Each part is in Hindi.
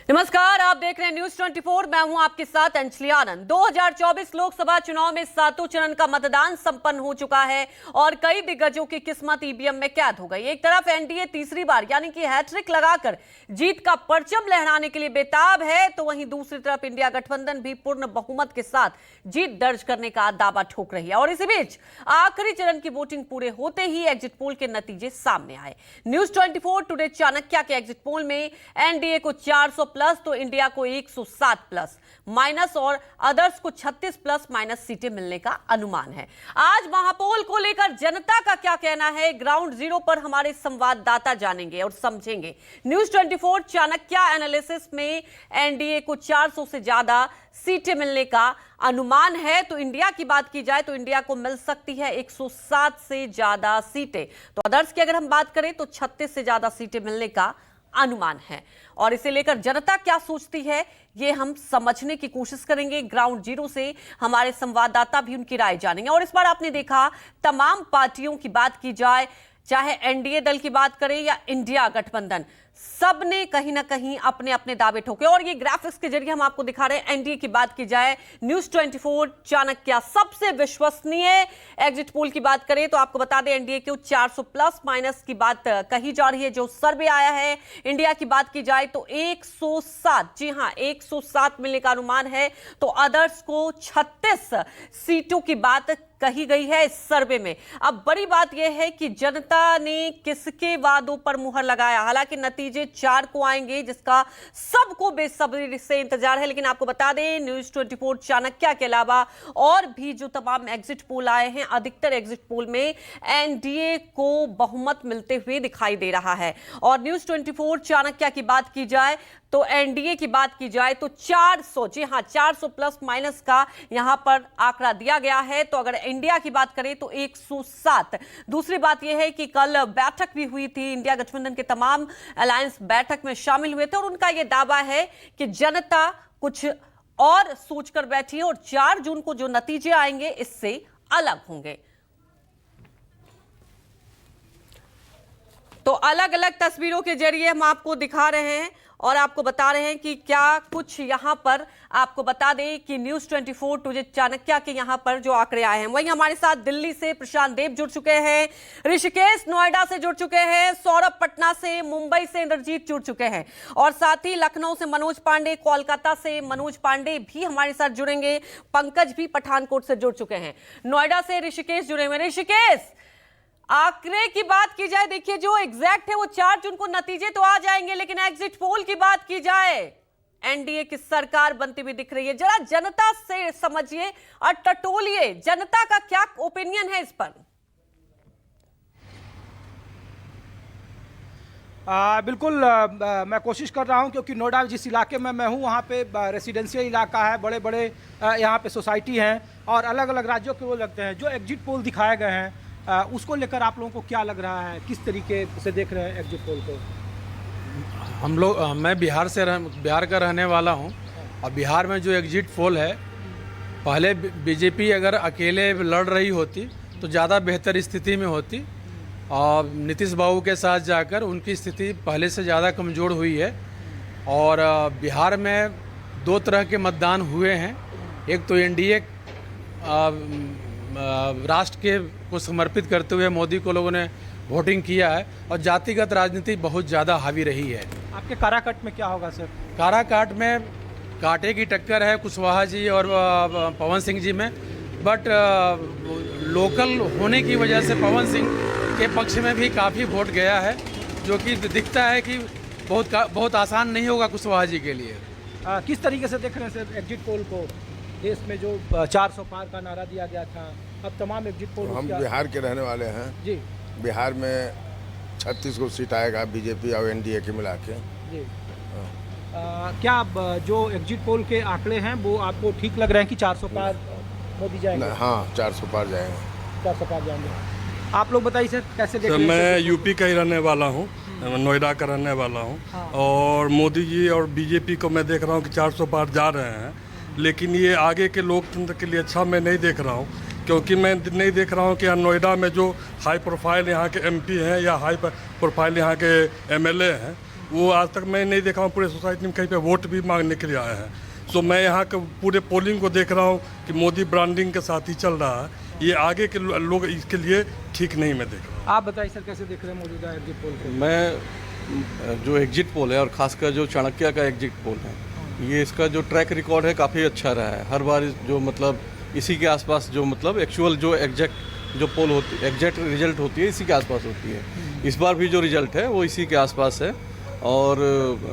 नमस्कार, आप देख रहे हैं न्यूज 24। मैं हूं आपके साथ अंजलि आनंद। 2024 लोकसभा चुनाव में सातों चरण का मतदान संपन्न हो चुका है और कई दिग्गजों की किस्मत ईवीएम में कैद हो गई। एक तरफ एनडीए तीसरी बार यानी कि हैट्रिक लगाकर जीत का परचम लहराने के लिए बेताब है, तो वहीं दूसरी तरफ इंडिया गठबंधन भी पूर्ण बहुमत के साथ जीत दर्ज करने का दावा ठोक रही है। और इसी बीच आखिरी चरण की वोटिंग पूरे होते ही एग्जिट पोल के नतीजे सामने आए। न्यूज 24 टुडे चाणक्य के एग्जिट पोल में एनडीए को 400 प्लस तो इंडिया को 107 प्लस माइनस और अदर्स को 36 प्लस माइनस सीटें मिलने का अनुमान है। आज महापोल को लेकर जनता का क्या कहना है, ग्राउंड जीरो पर हमारे संवाददाता जानेंगे और समझेंगे। न्यूज 24 चाणक्य एनालिसिस में एनडीए को 400 से ज्यादा सीटें मिलने का अनुमान है, तो इंडिया की बात की जाए तो इंडिया को मिल सकती है 107 से ज्यादा सीटें। तो अदर्स की अगर हम बात करें तो 36 से ज्यादा सीटें मिलने का अनुमान है। और इसे लेकर जनता क्या सोचती है, ये हम समझने की कोशिश करेंगे। ग्राउंड जीरो से हमारे संवाददाता भी उनकी राय जानेंगे। और इस बार आपने देखा, तमाम पार्टियों की बात की जाए, चाहे एनडीए दल की बात करें या इंडिया गठबंधन, सब ने कहीं ना कहीं अपने अपने दावे ठोके। और ये ग्राफिक्स के जरिए हम आपको दिखा रहे हैं। एनडीए की बात की जाए, न्यूज 24 चाणक्य सबसे विश्वसनीय एग्जिट पोल की बात करें तो आपको बता दें एनडीए को 400 प्लस माइनस की बात कही जा रही है। जो सर्वे आया है इंडिया की बात की जाए तो 107, जी हां 107 मिलने का अनुमान है। तो अदर्स को 36 सीटों की बात कही गई है इस सर्वे में। अब बड़ी बात यह है कि जनता ने किसके वादों पर मुहर लगाया। हालांकि नतीजे 4 को आएंगे जिसका सबको बेसब्री से इंतजार है, लेकिन आपको बता दें न्यूज 24 चाणक्य के अलावा और भी जो तमाम एग्जिट पोल आए हैं, अधिकतर एग्जिट पोल में एनडीए को बहुमत मिलते हुए दिखाई दे रहा है। और न्यूज 24 चाणक्य की बात की जाए तो एनडीए की बात की जाए तो 400, जी हां 400 प्लस माइनस का यहां पर आंकड़ा दिया गया है। तो अगर इंडिया की बात करें तो 107। दूसरी बात यह है कि कल बैठक भी हुई थी, इंडिया गठबंधन के तमाम अलायंस बैठक में शामिल हुए थे और उनका यह दावा है कि जनता कुछ और सोचकर बैठी है और 4 जून को जो नतीजे आएंगे इससे अलग होंगे। तो अलग अलग तस्वीरों के जरिए हम आपको दिखा रहे हैं और आपको बता रहे हैं कि क्या कुछ यहां पर आपको बता दें कि न्यूज 24 टुडे चाणक्य के यहां पर जो आंकड़े आए हैं। वहीं हमारे साथ दिल्ली से प्रशांत देव जुड़ चुके हैं, ऋषिकेश नोएडा से जुड़ चुके हैं, सौरभ पटना से, मुंबई से इंद्रजीत जुड़ चुके हैं और साथ ही लखनऊ से मनोज पांडे, कोलकाता से मनोज पांडे भी हमारे साथ जुड़ेंगे, पंकज भी पठानकोट से जुड़ चुके हैं। नोएडा से ऋषिकेश जुड़े हुए। ऋषिकेश, आंकड़े की बात की जाए, देखिए जो एग्जैक्ट है वो 4 जून को नतीजे तो आ जाएंगे, लेकिन एग्जिट पोल की बात की जाए एनडीए की सरकार बनती हुई दिख रही है। जरा जनता से समझिए और टटोलिए, जनता का क्या ओपिनियन है इस पर। बिल्कुल मैं कोशिश कर रहा हूं क्योंकि नोएडा जिस इलाके में मैं हूं वहां पे रेसिडेंशियल इलाका है, बड़े बड़े यहां पे सोसाइटी हैं और अलग अलग राज्यों के वो लगते हैं। जो एग्जिट पोल दिखाए गए हैं उसको लेकर आप लोगों को क्या लग रहा है, किस तरीके से देख रहे हैं एग्जिट पोल को? हम लोग मैं बिहार का रहने वाला हूं और बिहार में जो एग्जिट पोल है, पहले बीजेपी अगर अकेले लड़ रही होती तो ज़्यादा बेहतर स्थिति में होती और नीतीश बाबू के साथ जाकर उनकी स्थिति पहले से ज़्यादा कमज़ोर हुई है। और बिहार में 2 तरह के मतदान हुए हैं। एक तो एनडीए राष्ट्र के को समर्पित करते हुए मोदी को लोगों ने वोटिंग किया है और जातिगत राजनीति बहुत ज़्यादा हावी रही है। आपके काराकाट में क्या होगा सर? काराकाट में कांटे की टक्कर है कुशवाहा जी और पवन सिंह जी में, बट लोकल होने की वजह से पवन सिंह के पक्ष में भी काफ़ी वोट गया है, जो कि दिखता है कि बहुत आसान नहीं होगा कुशवाहा जी के लिए। किस तरीके से देख रहे हैं सर एग्जिट पोल को? देश में जो 400 पार का नारा दिया गया था, अब तमाम एग्जिट पोल। हम बिहार के रहने वाले हैं जी। बिहार में 36 को सीट आएगा बीजेपी और एनडीए के मिला के जी। क्या जो एग्जिट पोल के आंकड़े हैं वो आपको ठीक लग रहे हैं कि 400 पार मोदी जाएंगे? हाँ 400 पार जाएंगे। 400 पार जाएंगे। आप लोग बताइए सर कैसे देख रहे हैं? मैं यूपी का ही रहने वाला हूँ, नोएडा का रहने वाला हूँ। हाँ। और मोदी जी और बीजेपी को मैं देख रहा हूँ कि 400 पार जा रहे हैं, लेकिन ये आगे के लोकतंत्र के लिए अच्छा मैं नहीं देख रहा हूँ, क्योंकि मैं नहीं देख रहा हूँ कि नोएडा में जो हाई प्रोफाइल यहाँ के एमपी हैं या हाई प्रोफाइल यहाँ के एमएलए हैं वो आज तक मैं नहीं देखा हूँ पूरे सोसाइटी में कहीं पे वोट भी मांगने के लिए आए हैं। सो मैं यहाँ के पूरे पोलिंग को देख रहा हूँ कि मोदी ब्रांडिंग के साथ ही चल रहा है। ये आगे के लोग इसके लिए ठीक नहीं मैं देख रहा हूँ। आप बताइए सर, कैसे देख रहे हैं मौजूदा एग्जिट पोल को? मैं जो एग्जिट पोल है और खासकर जो चाणक्य का एग्जिट पोल है, ये इसका जो ट्रैक रिकॉर्ड है काफ़ी अच्छा रहा है। हर बार जो मतलब इसी के आसपास जो मतलब एक्चुअल जो एग्जैक्ट जो पोल होती है, एग्जैक्ट रिजल्ट होती है, इसी के आसपास होती है। इस बार भी जो रिजल्ट है वो इसी के आसपास है और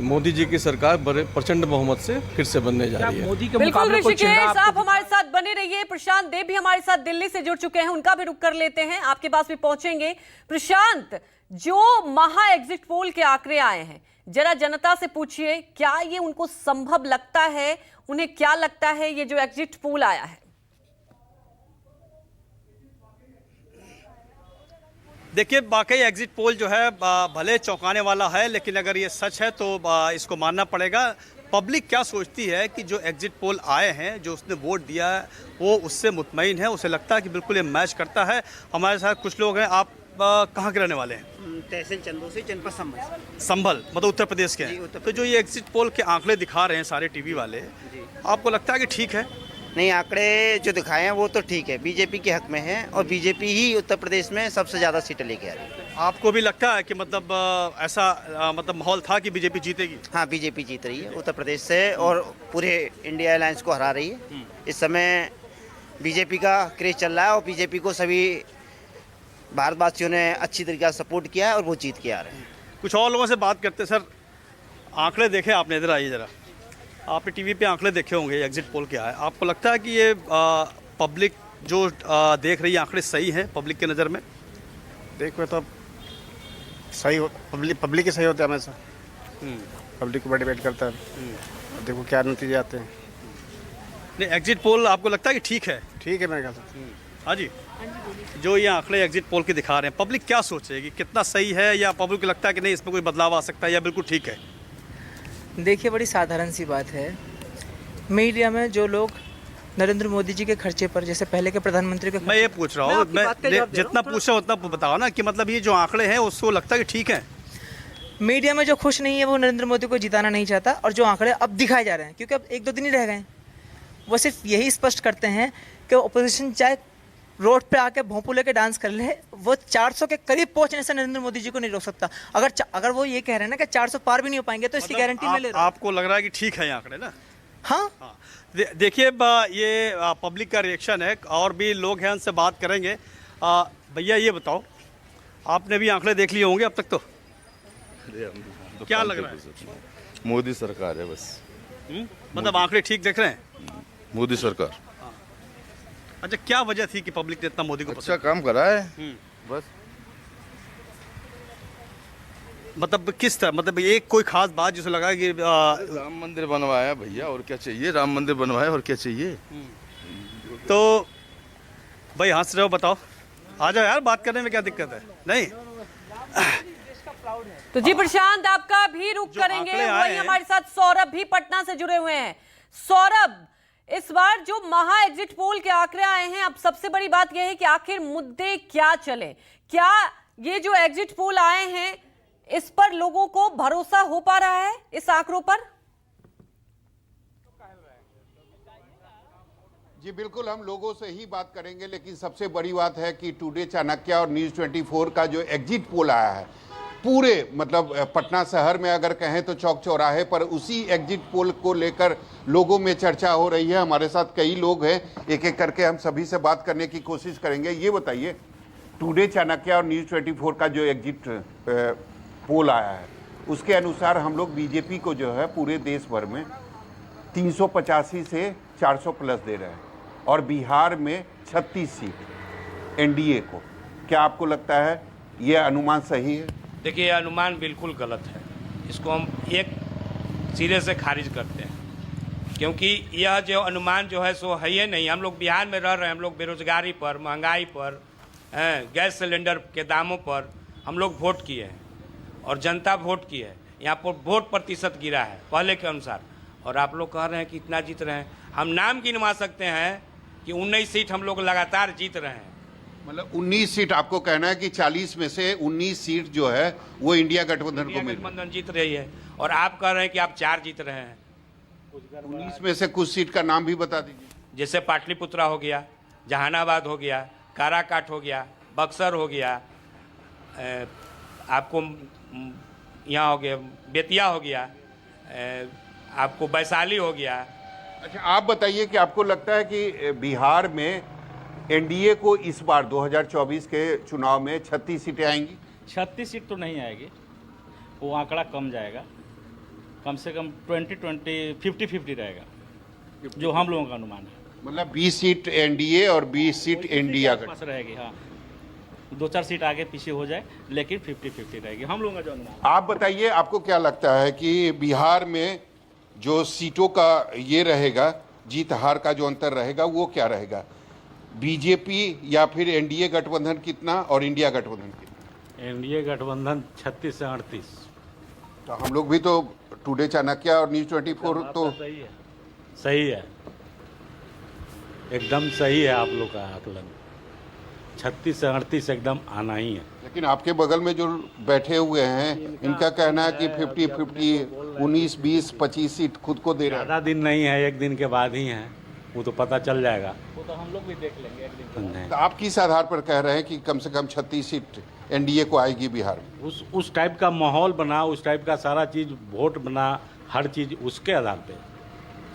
मोदी जी की सरकार बड़े प्रचंड बहुमत से फिर से बनने जा रही है। मोदी के बिल्कुल मुकाबले कोई चेहरा ऋषिकेश, आप हमारे साथ बने रहिए। प्रशांत देव भी हमारे साथ दिल्ली से जुड़ चुके हैं, उनका भी रुख कर लेते हैं, आपके पास भी पहुंचेंगे। प्रशांत, जो महा एग्जिट पोल के आंकड़े आए हैं, जरा जनता से पूछिए, क्या ये उनको संभव लगता है? उन्हें क्या लगता है ये जो एग्जिट पोल आया है? देखिए, वाकई एग्जिट पोल जो है भले चौंकाने वाला है, लेकिन अगर ये सच है तो इसको मानना पड़ेगा। पब्लिक क्या सोचती है कि जो एग्जिट पोल आए हैं, जो उसने वोट दिया है, वो उससे मुतमईन है, उसे लगता है कि बिल्कुल ये मैच करता है। हमारे साथ कुछ लोग हैं। आप कहाँ के रहने वाले हैं? तहसील चंदोसी, जनपद संभल। संभल मतलब उत्तर प्रदेश के हैं। तो जो ये एग्जिट पोल के आंकड़े दिखा रहे हैं सारे टीवी वाले, आपको लगता है कि ठीक है? नहीं, आंकड़े जो दिखाए हैं वो तो ठीक है, बीजेपी के हक में है और बीजेपी ही उत्तर प्रदेश में सबसे ज़्यादा सीटें लेके आ रही है। आपको भी लगता है कि मतलब ऐसा मतलब माहौल था कि बीजेपी जीतेगी? हाँ, बीजेपी जीत रही है उत्तर प्रदेश से और पूरे इंडिया अलायंस को हरा रही है। इस समय बीजेपी का क्रेज चल रहा है और बीजेपी को सभी भारतवासियों ने अच्छी तरीके से सपोर्ट किया है और वो जीत के आ रहे हैं। कुछ और लोगों से बात करते हैं। सर, आंकड़े देखे आपने? इधर आइए ज़रा। आपने टीवी पे आंकड़े देखे होंगे, एग्जिट पोल क्या है? आपको लगता है कि ये पब्लिक जो देख रही है आंकड़े सही हैं पब्लिक के नज़र में? देखो तो सही हो, पब्लिक ही सही होता है हमेशा। पब्लिक को डिबेट करता है, देखो क्या नतीजे आते हैं। नहीं, एग्जिट पोल आपको लगता है कि ठीक है? ठीक है मेरे ख्याल से। हाँ जी, जो ये आंकड़े एग्जिट पोल के दिखा रहे हैं, पब्लिक क्या सोचेगी? कितना सही है, या पब्लिक को लगता है कि नहीं इसमें कोई बदलाव आ सकता है, या बिल्कुल ठीक है? देखिए, बड़ी साधारण सी बात है। मीडिया में जो लोग नरेंद्र मोदी जी के खर्चे पर, जैसे पहले के प्रधानमंत्री के, मैं ये पूछ रहा हूँ, मैं जितना पूछ रहा हूँ उतना बताओ ना, कि मतलब ये जो आंकड़े हैं उसको लगता है कि ठीक है? मीडिया में जो खुश नहीं है वो नरेंद्र मोदी को जिताना नहीं चाहता, और जो आंकड़े अब दिखाए जा रहे हैं, क्योंकि अब 1-2 दिन ही रह गए हैं, वो सिर्फ यही स्पष्ट करते हैं कि ओपोजिशन चाहे रोड पे आके भोंपू लेके डांस कर ले, वो 400 के करीब पहुंचने से नरेंद्र मोदी जी को नहीं रोक सकता। अगर वो ये कह रहे हैं ना कि 400 पार भी नहीं हो पाएंगे, तो इसकी गारंटी मैं ले रहा हूं। आपको लग रहा है कि ठीक है ये आंकड़े ना? हाँ। देखिए, ये पब्लिक का रिएक्शन है, और भी लोग हैं, उनसे बात करेंगे। भैया ये बताओ, आपने भी आंकड़े देख लिए होंगे अब तक? तो क्या लग रहा है? मोदी सरकार है बस। मतलब आंकड़े ठीक देख रहे हैं? मोदी सरकार अच्छा, क्या वजह थी कि पब्लिक ने इतना मोदी को अच्छा काम करा है बस। मतलब किस तरह, मतलब एक कोई खास बात जिसे लगा कि राम मंदिर बनवाया भैया, और क्या चाहिए? राम मंदिर बनवाया, और क्या चाहिए? तो भाई हंस रहे हो, बताओ, आ जाओ यार, बात करने में क्या दिक्कत है? नहीं तो जी प्रशांत, आपका भी रुख करेंगे। वही हमारे साथ सौरभ भी पटना से जुड़े हुए हैं। सौरभ, इस बार जो महा एग्जिट पोल के आंकड़े आए हैं, अब सबसे बड़ी बात यह है कि आखिर मुद्दे क्या चले? क्या ये जो एग्जिट पोल आए हैं, इस पर लोगों को भरोसा हो पा रहा है, इस आंकड़ों पर? जी बिल्कुल, हम लोगों से ही बात करेंगे, लेकिन सबसे बड़ी बात है कि टुडे चाणक्य और न्यूज़ 24 का जो एग्जिट पोल आया है, पूरे मतलब पटना शहर में अगर कहें तो चौक चौराहे पर उसी एग्जिट पोल को लेकर लोगों में चर्चा हो रही है। हमारे साथ कई लोग हैं, एक एक करके हम सभी से बात करने की कोशिश करेंगे। ये बताइए, टुडे चाणक्य और न्यूज़ 24 का जो एग्जिट पोल आया है, उसके अनुसार हम लोग बीजेपी को जो है पूरे देश भर में 385 से 400 प्लस दे रहे हैं, और बिहार में 36 सीट एनडीए को। क्या आपको लगता है ये अनुमान सही है? देखिए, यह अनुमान बिल्कुल गलत है। इसको हम एक सिरे से खारिज करते हैं, क्योंकि यह जो अनुमान जो है सो है ही नहीं। हम लोग बिहार में रह रहे हैं, हम लोग बेरोजगारी पर, महंगाई पर, गैस सिलेंडर के दामों पर हम लोग वोट किए हैं, और जनता वोट की है। यहाँ पर वोट प्रतिशत गिरा है पहले के अनुसार, और आप लोग कह रहे हैं कि इतना जीत रहे हैं। हम नाम गिनवा सकते हैं कि 19 सीट हम लोग लगातार जीत रहे हैं, मतलब 19 सीट आपको कहना है कि 40 में से 19 सीट जो है वो इंडिया गठबंधन को इंडिया मिल गठबंधन जीत रही है और आप कह रहे हैं कि आप 4 जीत रहे हैं। 19 में से कुछ सीट का नाम भी बता दीजिए। जैसे पाटलिपुत्रा हो गया, जहानाबाद हो गया, काराकाट हो गया, बक्सर हो गया, आपको यहाँ हो गया बेतिया हो गया, आपको वैशाली हो गया। अच्छा, आप बताइए कि आपको लगता है कि बिहार में एनडीए को इस बार 2024 के चुनाव में 36 सीटें आएंगी? 36 सीट तो नहीं आएगी, वो आंकड़ा कम जाएगा, कम से कम 50-50 रहेगा जो हम लोगों का अनुमान है। मतलब 20 सीट एनडीए और 20 सीट इंडिया का पास रहेगी। हाँ, 2-4 सीट आगे पीछे हो जाए, लेकिन 50-50 रहेगी हम लोगों का जो अनुमान। आप बताइए, आपको क्या लगता है कि बिहार में जो सीटों का ये रहेगा, जीत हार का जो अंतर रहेगा वो क्या रहेगा? बीजेपी या फिर एनडीए गठबंधन कितना और इंडिया गठबंधन कितना? एनडीए गठबंधन 36 से 38। तो हम लोग भी तो टुडे चाणक्य और न्यूज़ 24 तो सही है, एकदम सही है आप लोग का आकलन। 36 से 38 एकदम आना ही है। लेकिन आपके बगल में जो बैठे हुए हैं इनका कहना है कि 50-50 19-20 25 सीट खुद को दे रहा है। ज़्यादा दिन नहीं है, एक दिन के बाद ही है, वो तो पता चल जाएगा। वो तो हम लोग भी देख लेंगे एक दिन। तो आप किस आधार पर कह रहे हैं कि कम से कम 36 सीट एनडीए को आएगी बिहार में? उस टाइप का माहौल बना, उस टाइप का सारा चीज़, वोट बना, हर चीज़ उसके आधार पे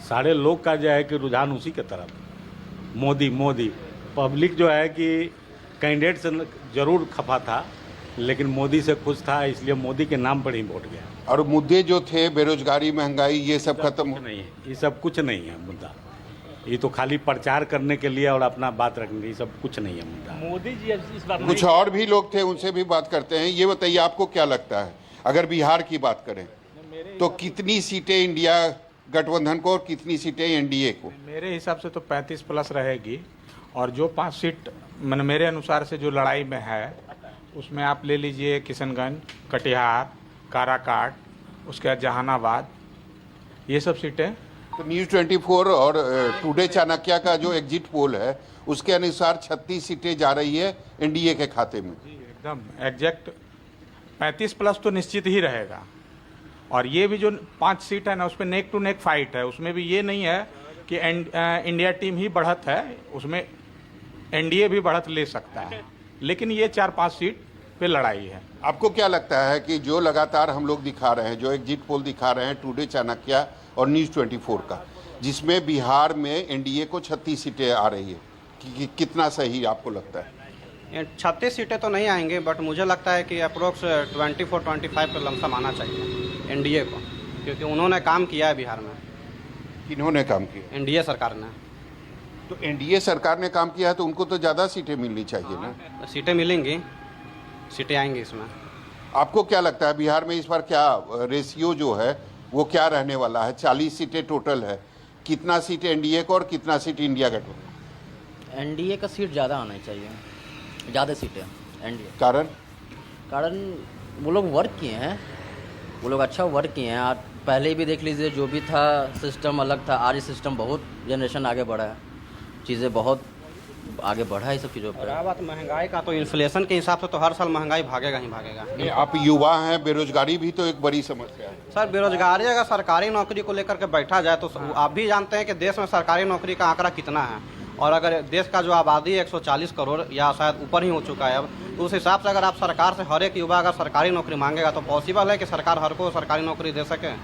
सारे लोग का जो है कि रुझान उसी के तरफ। मोदी पब्लिक जो है कि कैंडिडेट से जरूर खफा था, लेकिन मोदी से खुश था, इसलिए मोदी के नाम पर ही वोट गया। और मुद्दे जो थे बेरोजगारी, महंगाई, ये सब खत्म हो नहीं है, ये सब कुछ नहीं है मुद्दा। ये तो खाली प्रचार करने के लिए और अपना बात रखने के लिए, सब कुछ नहीं है मुद्दा। मोदी जी इस बार कुछ और भी लोग थे, उनसे भी बात करते हैं। ये बताइए, आपको क्या लगता है, अगर बिहार की बात करें तो कितनी सीटें इंडिया गठबंधन को और कितनी सीटें एनडीए को? मेरे हिसाब से तो 35 प्लस रहेगी, और जो 5 सीट मेरे अनुसार से जो लड़ाई में है, उसमें आप ले लीजिए किशनगंज, कटिहार, काराकाट, उसके बाद जहानाबाद, ये सब सीटें। तो न्यूज़ 24 और टुडे चाणक्य का जो एग्जिट पोल है उसके अनुसार 36 सीटें जा रही है एनडीए के खाते में। एकदम एग्जैक्ट 35 प्लस तो निश्चित ही रहेगा। और ये भी जो 5 सीट है ना, उसमें नेक टू नेक फाइट है। उसमें भी ये नहीं है कि इंडिया टीम ही बढ़त है, उसमें एनडीए भी बढ़त ले सकता है, लेकिन ये 4-5 सीट पे लड़ाई है। आपको क्या लगता है कि जो लगातार हम लोग दिखा रहे हैं, जो एग्जिट पोल दिखा रहे हैं टुडे चाणक्य और न्यूज़ 24 का, जिसमें बिहार में एनडीए को 36 सीटें आ रही है, कि कितना सही आपको लगता है? 36 सीटें तो नहीं आएंगे, बट मुझे लगता है कि अप्रोक्स 24-25 पे लमसम आना चाहिए एनडीए को, क्योंकि उन्होंने काम किया है बिहार में। किन्होंने काम किया? एनडीए सरकार ने। तो एनडीए सरकार ने काम किया है तो उनको तो ज़्यादा सीटें मिलनी चाहिए ना? सीटें मिलेंगी, सीटें आएंगी इसमें। आपको क्या लगता है बिहार में इस बार क्या रेशियो जो है वो क्या रहने वाला है? 40 सीटें टोटल है, कितना सीट एनडीए को और कितना सीट इंडिया गठबंधन? एनडीए का सीट ज़्यादा आना चाहिए, ज़्यादा सीटें एनडीए। कारण वो लोग वर्क किए हैं, वो लोग अच्छा वर्क किए हैं। आज पहले भी देख लीजिए, जो भी था सिस्टम अलग था, आज सिस्टम बहुत जनरेशन आगे बढ़ा है, चीज़ें बहुत आगे बढ़ा है सब चीज़ों पर। बात महंगाई का, तो इन्फ्लेशन के हिसाब से तो हर साल महंगाई भागेगा ही भागेगा। नहीं, आप युवा हैं, बेरोजगारी भी तो एक बड़ी समस्या है। सर, बेरोजगारी अगर सरकारी नौकरी को लेकर के बैठा जाए तो आप भी जानते हैं कि देश में सरकारी नौकरी का आंकड़ा कितना है, और अगर देश का जो आबादी 140 करोड़ या शायद ऊपर ही हो चुका है अब, तो उस हिसाब से अगर आप सरकार से हर एक युवा अगर सरकारी नौकरी मांगेगा तो पॉसिबल है कि सरकार हर को सरकारी नौकरी दे सके।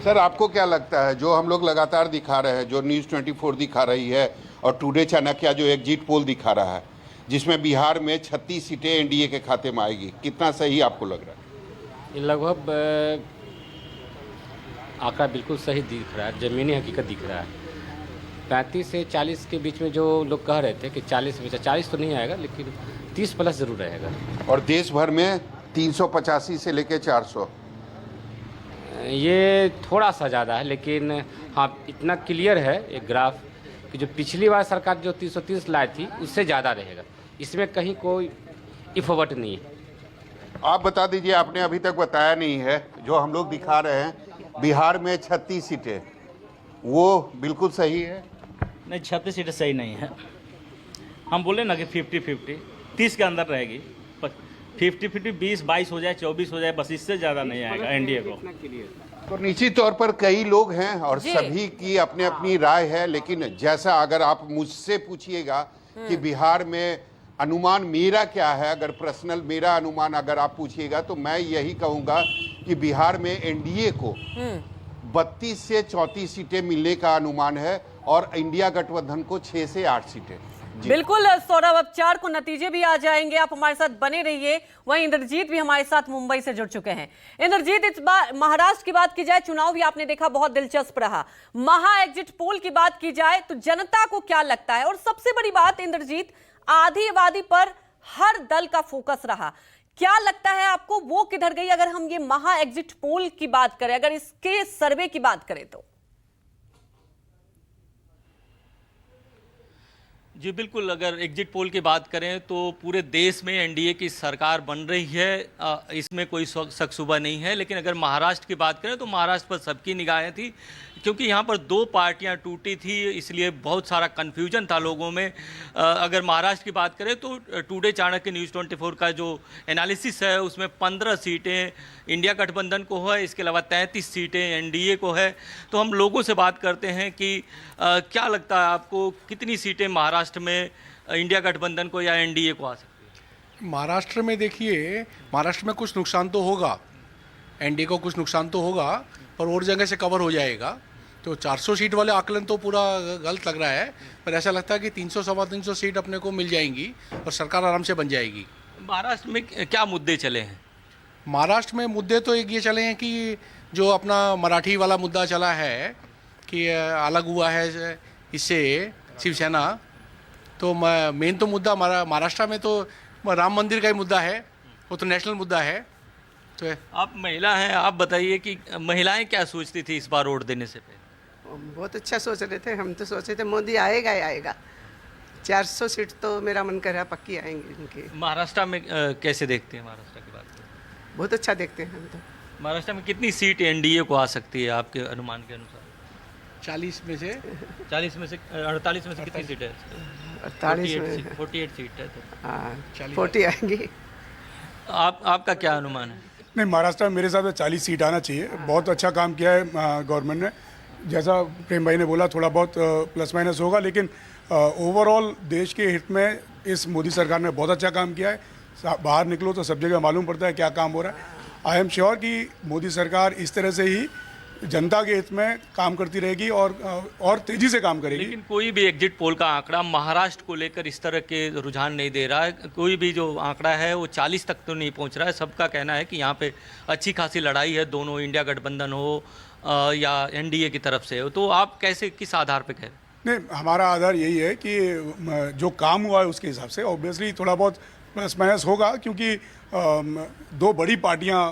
सर, आपको क्या लगता है, जो हम लोग लगातार दिखा रहे हैं, जो न्यूज़ 24 दिखा रही है और टुडे चाणक्य जो एग्जिट पोल दिखा रहा है, जिसमें बिहार में 36 सीटें एनडीए के खाते में आएगी, कितना सही आपको लग रहा है? ये लगभग आंकड़ा बिल्कुल सही दिख रहा है, ज़मीनी हकीकत दिख रहा है। 35 से 40 के बीच में जो लोग कह रहे थे कि 40 तो नहीं आएगा, लेकिन 30 प्लस ज़रूर रहेगा। और देश भर में 385 से लेकर 400, ये थोड़ा सा ज़्यादा है, लेकिन हाँ इतना क्लियर है एक ग्राफ कि जो पिछली बार सरकार जो 330 लाई थी उससे ज़्यादा रहेगा, इसमें कहीं कोई इफवट नहीं है। आप बता दीजिए, आपने अभी तक बताया नहीं है, जो हम लोग दिखा रहे हैं बिहार में 36 सीटें, वो बिल्कुल सही है? नहीं, 36 सीटें सही नहीं है। हम बोले ना कि 50-50, 30 के अंदर रहेगी। 50-50, 20-22 हो जाए, 24 हो जाए, बस इससे ज़्यादा नहीं आएगा एनडीए को। तो निश्चित तौर पर कई लोग हैं और सभी की अपनी अपनी राय है, लेकिन जैसा अगर आप मुझसे पूछिएगा कि बिहार में अनुमान मेरा क्या है, अगर पर्सनल मेरा अनुमान अगर आप पूछिएगा तो मैं यही कहूंगा कि बिहार में एनडीए को 32 से 34 सीटें मिलने का अनुमान है और इंडिया गठबंधन को 6 से 8 सीटें। बिल्कुल सौरभ, अब 4 को नतीजे भी आ जाएंगे, आप हमारे साथ बने रहिए। वहीं इंद्रजीत भी हमारे साथ मुंबई से जुड़ चुके हैं। इंद्रजीत, इस बार महाराष्ट्र की बात की जाए, चुनाव भी आपने देखा बहुत दिलचस्प रहा। महा एग्जिट पोल की बात की जाए तो जनता को क्या लगता है? और सबसे बड़ी बात इंद्रजीत, आधी आबादी पर हर दल का फोकस रहा। क्या लगता है आपको वो किधर गई? अगर हम ये महा एग्जिट पोल की बात करें, अगर इसके सर्वे की बात करें तो जी बिल्कुल, अगर एग्जिट पोल की बात करें तो पूरे देश में एनडीए की सरकार बन रही है, इसमें कोई शक शुबा नहीं है। लेकिन अगर महाराष्ट्र की बात करें तो महाराष्ट्र पर सबकी निगाहें थी, क्योंकि यहाँ पर 2 पार्टियाँ टूटी थी, इसलिए बहुत सारा कन्फ्यूजन था लोगों में। अगर महाराष्ट्र की बात करें तो टुडे चाणक्य न्यूज़ 24 का जो एनालिसिस है उसमें 15 सीटें इंडिया गठबंधन को है, इसके अलावा 33 सीटें एनडीए को है। तो हम लोगों से बात करते हैं कि क्या लगता है आपको, कितनी सीटें महाराष्ट्र में इंडिया गठबंधन को या एनडीए को आ सकती है? महाराष्ट्र में देखिए, महाराष्ट्र में कुछ नुकसान तो होगा, एनडीए को कुछ नुकसान तो होगा, पर और जगह से कवर हो जाएगा। तो 400 सीट वाले आकलन तो पूरा गलत लग रहा है, पर ऐसा लगता है कि 300-325 सीट अपने को मिल जाएंगी और सरकार आराम से बन जाएगी। महाराष्ट्र में क्या मुद्दे चले हैं? महाराष्ट्र में मुद्दे तो एक ये चले हैं कि जो अपना मराठी वाला मुद्दा चला है कि अलग हुआ है इससे शिवसेना, तो मेन तो मुद्दा महाराष्ट्र में तो राम मंदिर का ही मुद्दा है, वो तो नेशनल मुद्दा है। तो आप महिला हैं, आप बताइए कि महिलाएं क्या सोचती थी इस बार वोट देने से पहले? बहुत अच्छा सोच रहे थे, हम तो सोच रहे थे मोदी आएगा ही आएगा। 400 सीट तो मेरा मन कर रहा पक्की आएंगी इनकी। महाराष्ट्र में कैसे देखते हैं? महाराष्ट्र की बात करें, बहुत अच्छा देखते हैं हम तो। महाराष्ट्र में कितनी सीट एनडीए को आ सकती है आपके अनुमान के अनुसार? 40 में से 48 में से कितनी सीट है? 48 सीट है, तो हाँ 40 आएंगी। आपका क्या अनुमान है? नहीं, महाराष्ट्र में मेरे हिसाब से 40 सीट आना चाहिए। बहुत अच्छा काम किया है गवर्नमेंट ने, जैसा प्रेम भाई ने बोला थोड़ा बहुत प्लस माइनस होगा, लेकिन ओवरऑल देश के हित में इस मोदी सरकार ने बहुत अच्छा काम किया है। बाहर निकलो तो सब जगह मालूम पड़ता है क्या काम हो रहा है। आई एम श्योर कि मोदी सरकार इस तरह से ही जनता के हित में काम करती रहेगी और तेजी से काम करेगी। लेकिन कोई भी एग्जिट पोल का आंकड़ा महाराष्ट्र को लेकर इस तरह के रुझान नहीं दे रहा है। कोई भी जो आंकड़ा है वो 40 तक तो नहीं पहुंच रहा है। सबका कहना है कि यहाँ पे अच्छी खासी लड़ाई है, दोनों इंडिया गठबंधन हो या एनडीए की तरफ से हो। तो आप कैसे, किस आधार पर कह रहे हैं? नहीं, हमारा आधार यही है कि जो काम हुआ है उसके हिसाब से ऑब्वियसली थोड़ा बहुत प्लस माइनस होगा, क्योंकि 2 बड़ी पार्टियाँ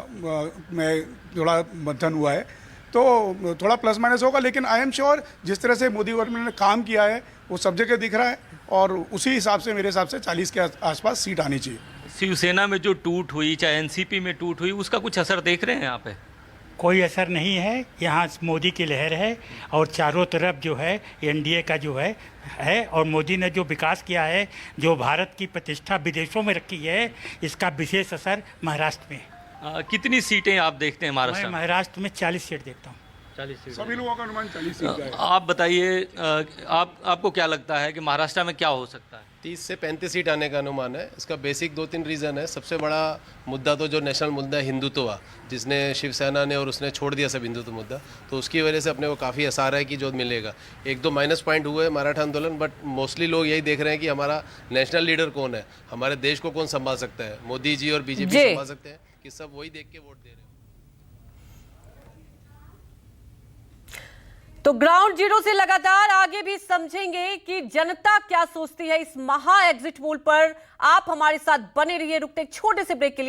में थोड़ा मंथन हुआ है, तो थोड़ा प्लस माइनस होगा। लेकिन आई एम श्योर जिस तरह से मोदी गवर्नमेंट ने काम किया है वो सब जगह दिख रहा है, और उसी हिसाब से मेरे हिसाब से 40 के आसपास सीट आनी चाहिए। शिवसेना में जो टूट हुई, चाहे एनसीपी में टूट हुई, उसका कुछ असर देख रहे हैं यहाँ पे? कोई असर नहीं है। यहाँ मोदी की लहर है और चारों तरफ जो है एनडीए का जो है और मोदी ने जो विकास किया है, जो भारत की प्रतिष्ठा विदेशों में रखी है, इसका विशेष असर महाराष्ट्र में। कितनी सीटें आप देखते हैं महाराष्ट्र में? महाराष्ट्र में 40 सीट देखता हूँ। 40 सीट, सभी लोगों का अनुमान 40 सीट है। आप बताइए, आपको क्या लगता है कि महाराष्ट्र में क्या हो सकता है? 30 से 35 सीट आने का अनुमान है। इसका बेसिक 2-3 रीज़न है। सबसे बड़ा मुद्दा तो जो नेशनल मुद्दा है हिंदुत्व, जिसने शिवसेना ने और उसने छोड़ दिया सब हिंदुत्व मुद्दा, तो उसकी वजह से अपने को काफ़ी आसार है कि जो मिलेगा। 1-2 माइनस पॉइंट हुए मराठा आंदोलन, बट मोस्टली लोग यही देख रहे हैं कि हमारा नेशनल लीडर कौन है, हमारे देश को कौन संभाल सकता है। मोदी जी और बीजेपी संभाल सकते हैं कि सब वही देख के वोट दे रहे हैं। तो ग्राउंड जीरो से लगातार आगे भी समझेंगे कि जनता क्या सोचती है इस महा एग्जिट पोल पर। आप हमारे साथ बने रहिए। रुकते एक छोटे से ब्रेक के लिए।